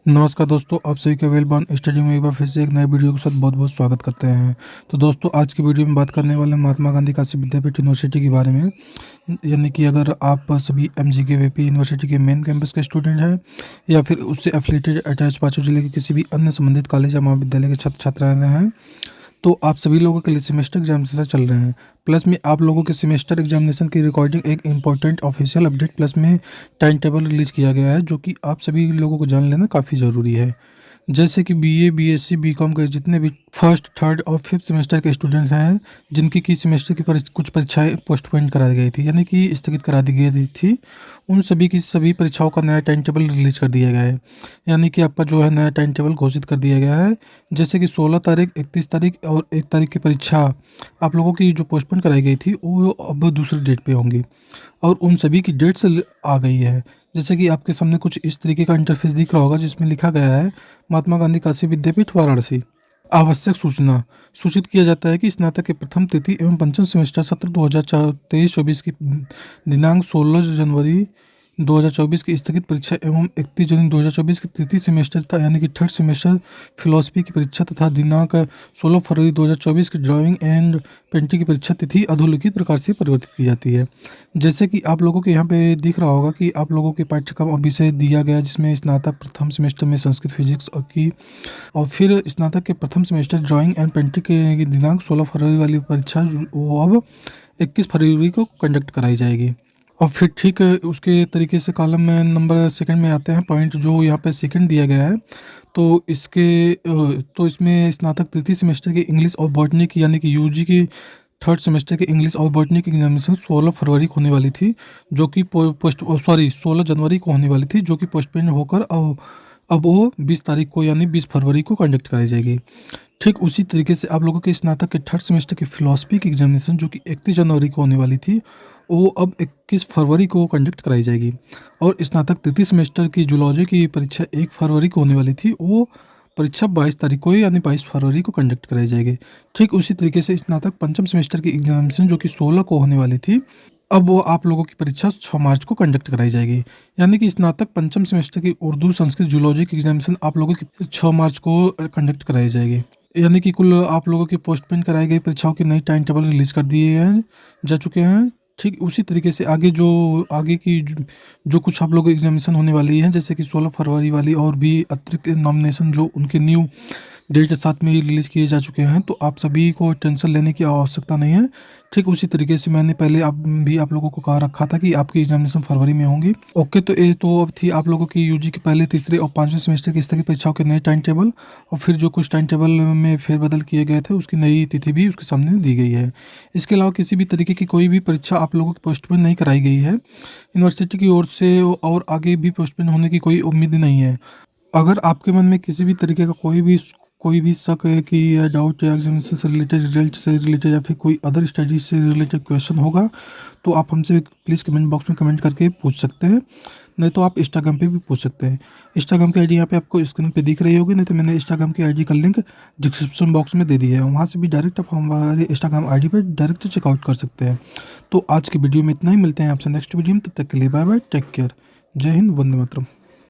नमस्कार दोस्तों, आप सभी का वेलबॉर्न स्टडी में एक बार फिर से एक नए वीडियो के साथ बहुत बहुत स्वागत करते हैं। तो दोस्तों, आज की वीडियो में बात करने वाले हैं महात्मा गांधी काशी विद्यापीठ यूनिवर्सिटी के बारे में। यानी कि अगर आप सभी एमजीके यूनिवर्सिटी के मेन कैंपस के स्टूडेंट हैं या फिर उससे एफिलेटेड अटैच पाँचों जिले के किसी भी अन्य संबंधित कॉलेज या महाविद्यालय के छात्र छात्राएं हैं, तो आप सभी लोगों के लिए सेमेस्टर एग्जामिनेशन चल रहे हैं। प्लस में आप लोगों के सेमेस्टर एग्जामिनेशन की रिकॉर्डिंग एक इम्पॉर्टेंट ऑफिशियल अपडेट प्लस में टाइम टेबल रिलीज़ किया गया है, जो कि आप सभी लोगों को जान लेना काफ़ी ज़रूरी है। जैसे कि बीए, बीएससी, बीकॉम के जितने भी फर्स्ट, थर्ड और फिफ्थ सेमेस्टर के स्टूडेंट्स हैं, जिनकी की सेमेस्टर की कुछ परीक्षाएं पोस्टपोन करा दी गई थी, यानी कि स्थगित करा दी गई थी, उन सभी की सभी परीक्षाओं का नया टाइम टेबल रिलीज कर दिया गया है। यानी कि आपका जो है नया टाइम टेबल घोषित कर दिया गया है। जैसे कि 16 तारीख, 31 तारीख और 1 तारीख की परीक्षा आप लोगों की जो पोस्टपोन कराई गई थी, वो अब दूसरी डेट पे होंगी और उन सभी की डेट्स आ गई है। जैसे कि आपके सामने कुछ इस तरीके का इंटरफेस दिख रहा होगा, जिसमें लिखा गया है महात्मा गांधी काशी विद्यापीठ वाराणसी। आवश्यक सूचना सूचित किया जाता है कि स्नातक के प्रथम, तृतीय एवं पंचम सेमेस्टर सत्र 2023-24 की दिनांक 16 जनवरी 2024 की स्थगित परीक्षा एवं 31 जनवरी 2024 की तृतीय सेमेस्टर था, यानी कि थर्ड सेमेस्टर फिलॉसफी की परीक्षा तथा दिनांक 16 फरवरी 2024 की ड्राइंग एंड पेंटिंग की परीक्षा तिथि अधोलिखित प्रकार से परिवर्तित की जाती है। जैसे कि आप लोगों के यहाँ पे दिख रहा होगा कि आप लोगों के पाठ्यक्रम और विषय दिया गया, जिसमें स्नातक प्रथम सेमेस्टर में संस्कृत फिजिक्स और फिर स्नातक के प्रथम सेमेस्टर ड्राइंग एंड पेंटिंग के दिनांक 16 फरवरी वाली परीक्षा वो अब 21 फरवरी को कंडक्ट कराई जाएगी। और फिर ठीक उसके तरीके से कॉलम में नंबर सेकंड में आते हैं पॉइंट, जो यहाँ पे सेकंड दिया गया है। तो इसमें स्नातक तृतीय सेमेस्टर की इंग्लिश और बॉटनी की, यानी कि यूजी की थर्ड सेमेस्टर की इंग्लिश और बॉटनी की एग्जामिनेशन 16 फरवरी को होने वाली थी, जो कि 16 जनवरी को होने वाली थी, जो कि पोस्टपोन होकर अब वो 20 तारीख को यानी 20 फरवरी को कंडक्ट कराई जाएगी। ठीक उसी तरीके से आप लोगों के स्नातक के थर्ड सेमेस्टर की फिलॉसफी की एग्जामिनेशन, जो कि 31 जनवरी को होने वाली थी, वो अब 21 फरवरी को कंडक्ट कराई जाएगी। और स्नातक तृतीय सेमेस्टर की जूलॉजी की परीक्षा 1 फरवरी को होने वाली थी, वो परीक्षा 22 तारीख को यानी 22 फरवरी को कंडक्ट कराई जाएगी। ठीक उसी तरीके से स्नातक पंचम सेमेस्टर की एग्जामिनेशन, जो कि 16 को होने वाली थी, अब वो आप लोगों की परीक्षा 6 मार्च को कंडक्ट कराई जाएगी। यानी कि स्नातक पंचम सेमेस्टर की उर्दू, संस्कृत, जूलॉजी की एग्जामिनेशन आप लोगों की 6 मार्च को कंडक्ट कराई जाएगी। यानी कि कुल आप लोगों की पोस्टपोन कराई गई परीक्षाओं के नई टाइम टेबल रिलीज कर दिए हैं जा चुके हैं। ठीक उसी तरीके से आगे की जो कुछ आप लोगों की एग्जामिनेशन होने वाली है, जैसे कि 16 फरवरी वाली और भी अतिरिक्त नॉमिनेशन जो उनके न्यू डेट के साथ में रिलीज़ किए जा चुके हैं, तो आप सभी को टेंशन लेने की आवश्यकता नहीं है। ठीक उसी तरीके से मैंने पहले आप लोगों को कहा रखा था कि आपकी एग्जामिनेशन फरवरी में होंगी। ओके, तो ये तो अब थी आप लोगों की यूजी के पहले, तीसरे और पाँचवें सेमेस्टर की स्थगित परीक्षाओं के नए टाइम टेबल, और फिर जो कुछ टाइम टेबल में फेरबदल किए गए थे, उसकी नई तिथि भी उसके सामने दी गई है। इसके अलावा किसी भी तरीके की कोई भी परीक्षा आप लोगों की पोस्टपोन नहीं कराई गई है यूनिवर्सिटी की ओर से, और आगे भी पोस्टपोन होने की कोई उम्मीद नहीं है। अगर आपके मन में किसी भी तरीके का कोई भी शक है कि या डाउट या एग्जामिनेशन से रिलेटेड, रिजल्ट से रिलेटेड या फिर कोई अदर स्टडीज से रिलेटेड क्वेश्चन होगा, तो आप हमसे प्लीज़ कमेंट बॉक्स में कमेंट करके पूछ सकते हैं। नहीं तो आप इंस्टाग्राम पे भी पूछ सकते हैं। इंस्टाग्राम की आईडी यहाँ पे आपको स्क्रीन पे दिख रही होगी, नहीं तो मैंने इंस्टाग्राम की आईडी का लिंक डिस्क्रिप्शन बॉक्स में दे दिया है, वहाँ से भी डायरेक्ट आप हमारे इंस्टाग्राम आईडी पे डायरेक्ट चेकआउट कर सकते हैं। तो आज की वीडियो में इतना ही, मिलते हैं आपसे नेक्स्ट वीडियो में, तब तक के लिए बाय बाय, टेक केयर, जय हिंद, वंदे मातरम।